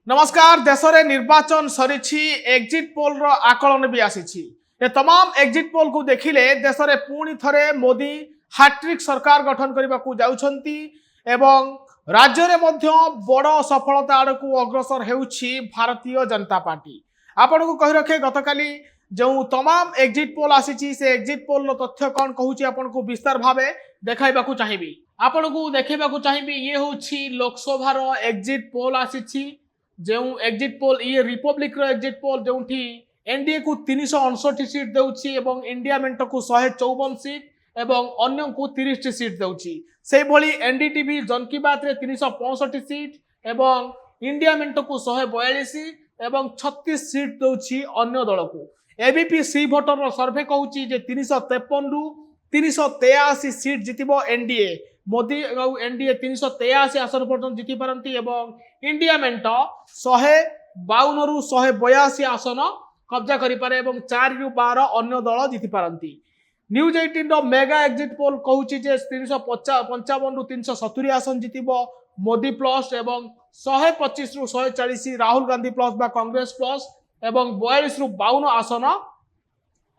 नमस्कार। देश में निर्वाचन सरी एग्जिट पोल रो आकलन भी आसी ए तमाम एग्जिट पोल को देखिले देश में पुणी थरे मोदी हाट्रिक सरकार गठन करने को जाउछंती एवं राज्य में मध्य बड़ सफलता आड़ को अग्रसर हेउछि भारतीय जनता पार्टी। आपण को कहि रखे गतकाली जो तमाम एग्जिट पोल आसी से एग्जिट पोल तथ्य कौन कहूँ आपण को विस्तार भावे देखाइबा चाहिए। आपण को देखा चाहिए ये हूँ लोकसभार एग्जिट पोल आसी जो एग्जिट पोल ये रिपब्लिक रो एग्जिट पोल जो एनडीए को 359 सीट देउछि एवं इंडिया मेंट को 154 सीट एवं अन्य को 30 सीट देउछि। से भली एनडीटीवी जन की बात रे 365 सीट एवं इंडिया मेंट को 142 एवं 36 सीट देउछि अन्य दल को। एबीपी सी भोटर रो सर्वे कहूछि जे 353 रु 383 सीट जितिबो एनडीए। मोदी और एनडीए 383 आसन पर्यटन जीति पारती एवं इंडिया मेंट 152 रु 182 आसन कब्जा करिपारे एवं 4 रु 12 अन्य दल जीति पारती। न्यूज 18 रो मेगा एग्जिट पोल कहूछि जे 355 रु 370 आसन जीतिबो मोदी प्लस एवं 125 रु 140 राहुल गांधी प्लस बा कांग्रेस प्लस एवं 42 रु 52 आसन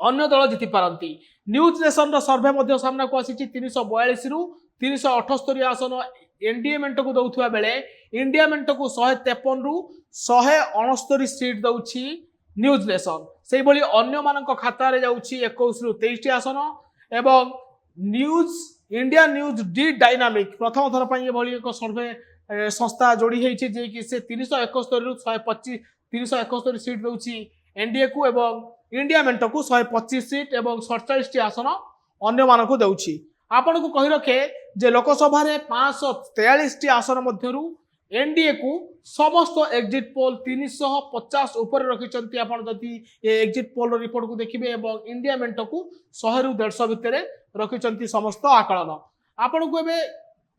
अन्य दल जीति पारती। न्यूज नेशन रो सर्वे मध्य सामना को आसी 342 रु 378 आसन एनडीए मेंट को दौथुआ बेले इंडिया मेंट को 153 रु 169 सीट दउछि न्यूज नेशन। से भली अन्य मानक खाता रे जाउछि 21 रु 23 आसन एवं news India news D dynamic प्रथम थर पई भली एक सर्वे संस्था जोड़ी हेछि जे कि से 371 रु 125 371 सीट दउछि एनडीए को एवं इंडिया मेंट को 125 सीट एवं 47 आसन अन्य मानक दउछि। आपण को कहि रखे जे लोकसभा रे 543 आसन मध्यरु एनडीए को समस्त एग्जिट पोल 350 ऊपर रखिचंती। आपण जति ए एग्जिट पोल रिपोर्ट को देखिबे एवं इंडिया मेंट को 100 रु 150 भितरे रखिचंती समस्त आकलन। आपण को एबे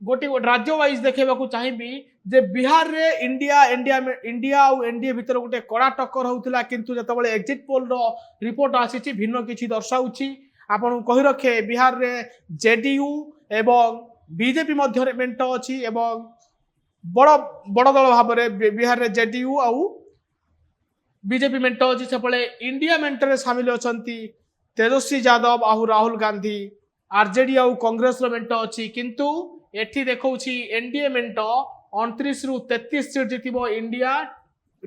गोटे राज्य वाइज देखेबा को चाहिबी जे बिहार रे इंडिया और एनडीए भितर गोटे कड़ा टक्कर होउतिला किंतु जतबेले एग्जिट पोल रो रिपोर्ट आसीची भिन्न किछि दर्शाउची। आपण कहि रखे बिहार रे जेडीयू एवं बीजेपी मध्य मेंट अछि एवं बड़ बड़ दल भाव में बिहार रे जेडीयू आउ बीजेपी मेंट अछि। सेपले इंडिया मेंट रे शामिल अछंती तेजस्वी यादव आउ राहुल गांधी आरजेडी आउ कांग्रेस रो मेंट अछि किंतु एठी देखौछि एनडीए मेंट 29 रु 33 सीट जितिबो इंडिया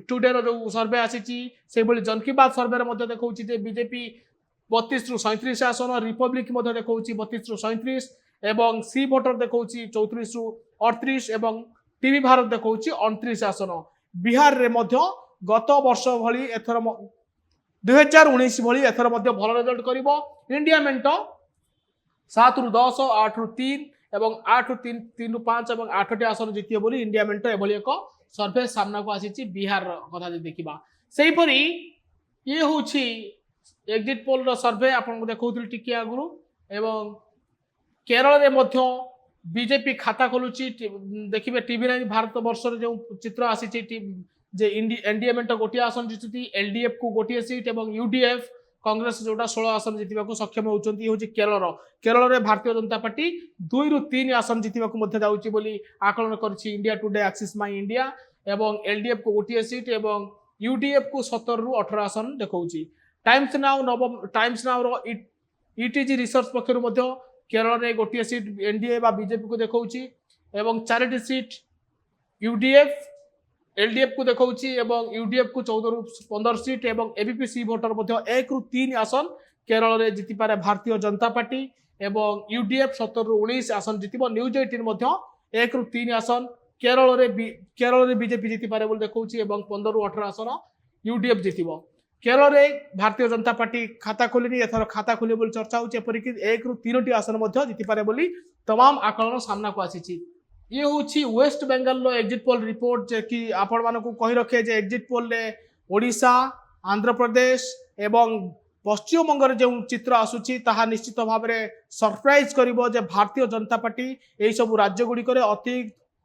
टुडे रो जो सर्वे आसीची से भली जन की बात सर्वे रे मध्य देखौछि जे बीजेपी 32 रु 37 आसन रिपब्लिक मध्य देखौछि 32 रु 37 एवं सी भोटर देखौछि 34 रु 38 एवं टीवी भारत देखौछि 29 आसन। बिहार रे मध्य गत वर्ष भली एथर 2019 भली एथर मध्य भल रिजल्ट करिवो। इंडिया मेंट 7 रु 10 8 रु 3 एवं 8 रु 3 रु 5 एवं 8 आसन जितियो बोली इंडिया मेंट एभली एक सर्वे सामना को आसीची बिहार कथा देखिबा। सेही परी ये होछि एग्जिट पोल रो सर्वे आपन को देखौथिल टिके आगुरु एवं केरल रे मध्य बीजेपी खाता खोलुची देखिबे टीवी 9 भारत वर्ष रे जो चित्र आसीची जे एनडीए मेंट गोटिया आसन जितुती एलडीएफ को गोटिया सीट एवं यूडीएफ कांग्रेस जोटा 16 आसन जितिबा को सक्षम होउचंती होची केरल रे भारतीय जनता पार्टी 2 रु 3 आसन जितिबा को मध्य जाउची बोली आकलन करछि इंडिया टुडे एक्सिस माई इंडिया एवं एलडीएफ को गोटिया सीट एवं यूडीएफ को 17 रु 18 आसन देखौची। टाइम्स नाउ रो ईटीजी रिसर्च पक्षरु मध्य केरल रे गोटिया सीट एनडीए बा बीजेपी को देखौची एवं 4टी सीट यूडीएफ एलडीएफ को देखौची एवं यूडीएफ को 14 रु 15 सीट एवं एबीपी सी भोटर मध्य 1 रु 3 आसन केरल रे जिति पारे भारतीय जनता पार्टी एवं यूडीएफ 17 रु 19 आसन जितिबो। न्यूज 18 मध्य 1 रु 3 आसन केरल रे बीजेपी जिति पारे बोल देखौची एवं 15 रु 18 आसन यूडीएफ जितिबो। केरल रे भारतीय जनता पार्टी खाता खोलिनी एथर खाता खोले बोली चर्चा होची एपरिक 1 रु 3टी आसन मध्य जिति पारे बोली तमाम आकलन सामना को आसीची। ये होची वेस्ट बेंगल रो एग्जिट पोल रिपोर्ट जे कि आपण मानकु कहि रखे जे एग्जिट पोल रे ओडिशा आंध्र प्रदेश एवं पश्चिम बंग रे जो चित्र आसुची ताहा निश्चित भाव में सरप्राइज करिवो जे भारतीय जनता पार्टी एई सब राज्य गुडी करे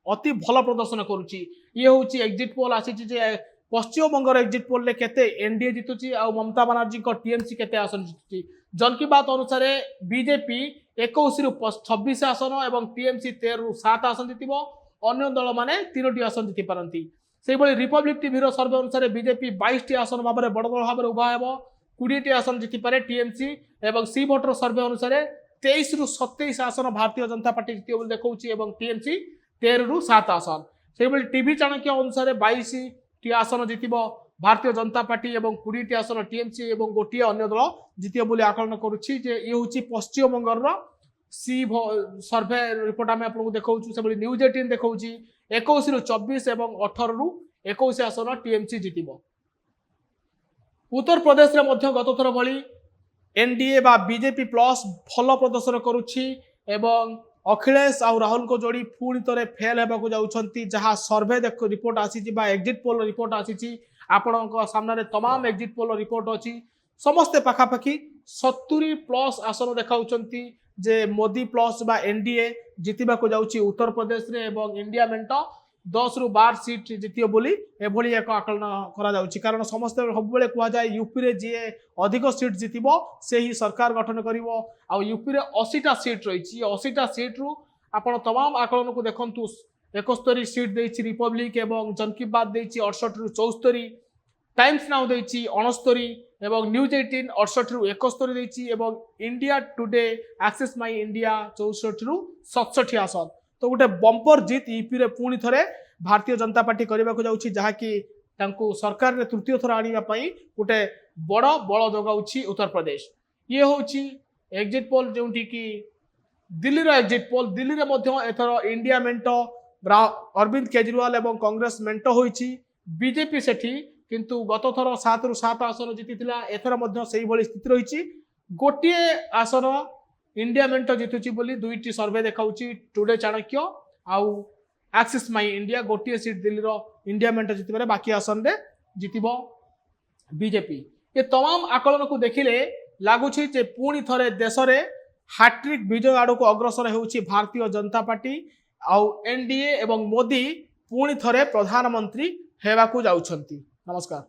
अति भल प्रदर्शन करूची। ये होची एग्जिट पोल आसीची जे पश्चिम बंग रो एग्जिट पोल ले केते एनडीए जितुची आ ममता बनर्जी को टीएमसी केते आसन जितुची। जन की बात अनुसार बीजेपी 21 रु 26 आसन एवं टीएमसी 13 रु 7 आसन जितिबो अन्य दल माने 3टी आसन जिति पारंती। से भाई रिपब्लिक टीवी सर्वे अनुसार बीजेपी 22 आसन भाव में बड़ दल भाव में उभा हे 20 आसन जितिपारे टीएमसी एवं सी भोटर सर्वे अनुसार 23 रु 27 आसन भारतीय जनता पार्टी जितियो बोली देखौछि टीएमसी 13 रु 7 आसन से भाई टीवी चाणक्य अनुसार 22 टी आसन जितिबो भारतीय जनता पार्टी एवं 20 आसन टीएमसी एवं गोटे अन्य दल जितियो बोली आकलन करुछि जे ये होछि पश्चिम बंगाल सी सर्वे रिपोर्ट आम आपको देखा से न्यूज 18 देखा 21 रु 24 एवं 18 रु 21 आसन टीएमसी जितिबो उत्तर प्रदेश रे मध्य गत थर भली एनडीए बा बीजेपी प्लस भल प्रदर्शन करुछि एवं अखिलेश आउ राहुल को जोड़ी पुणी थे फेल होगा जाउछंती जहाँ सर्वे रिपोर्ट आसी एग्जिट पोल रिपोर्ट आसी आपण सामने तमाम एग्जिट पोल रिपोर्ट अच्छी समस्ते पाखापाखि 70+ आसन देखा जे मोदी प्लस बा एनडीए जितवा को जाउछि उत्तर प्रदेश रे एवं इंडिया मेंट 10 रु 12 सीट जितियो बोली एभली एक आकलन करा जाउछि कारण समस्त सबबेले कुआ जाय यूपी रे जे अधिक सीट जितिबो से ही सरकार गठन करिवो आ यूपी रे 80टा सीट रहिछि 80टा सीट रु आपण तमाम आकलन को देखंतु 71 सीट देछि रिपब्लिक एवं जन की बात देछि 68 रु 74 टाइम्स नाउ देछि 69 एवं न्यूज 18 68 रु 71 देछि एवं India Today Axis My India 64 रु 67 आसन तो गोटे बंपर जीत यूपी रे पुणी थरे भारतीय जनता पार्टी करने को जाउछि जहा कि तांको सरकार रे तृतीय थर आनिबा पई गोटे बड़ बल जगाउछि उत्तर प्रदेश ये होछि एग्जिट पोल जोंटी कि दिल्ली रो एग्जिट पोल दिल्ली रे मध्य एथर इंडिया मेंटो अरविंद केजरीवाल एवं कांग्रेस मेंटो होइछि बीजेपी सेठी किंतु गत थर 7 रु 7 आसन जीतिथिला एथर मध्य सेही भली स्थिति रहिछि गोटिए आसन इंडिया मेंट जितुची बोली 2टी सर्वे देखाउची टुडे चाणक्य आउ एक्सिस माई इंडिया गोटे सीट दिल्ली रो इंडिया मेंट जितबारे बाकी आसन रे जितिबो बीजेपी ये तमाम आकलन को देखिले लागुछि जे पुणी थरे देश रे हैट्रिक विजय आड़ को अग्रसर होउछि भारतीय जनता पार्टी आउ एनडीए एवं मोदी पुणी थरे प्रधानमंत्री हेबाकू जाउछंती। नमस्कार।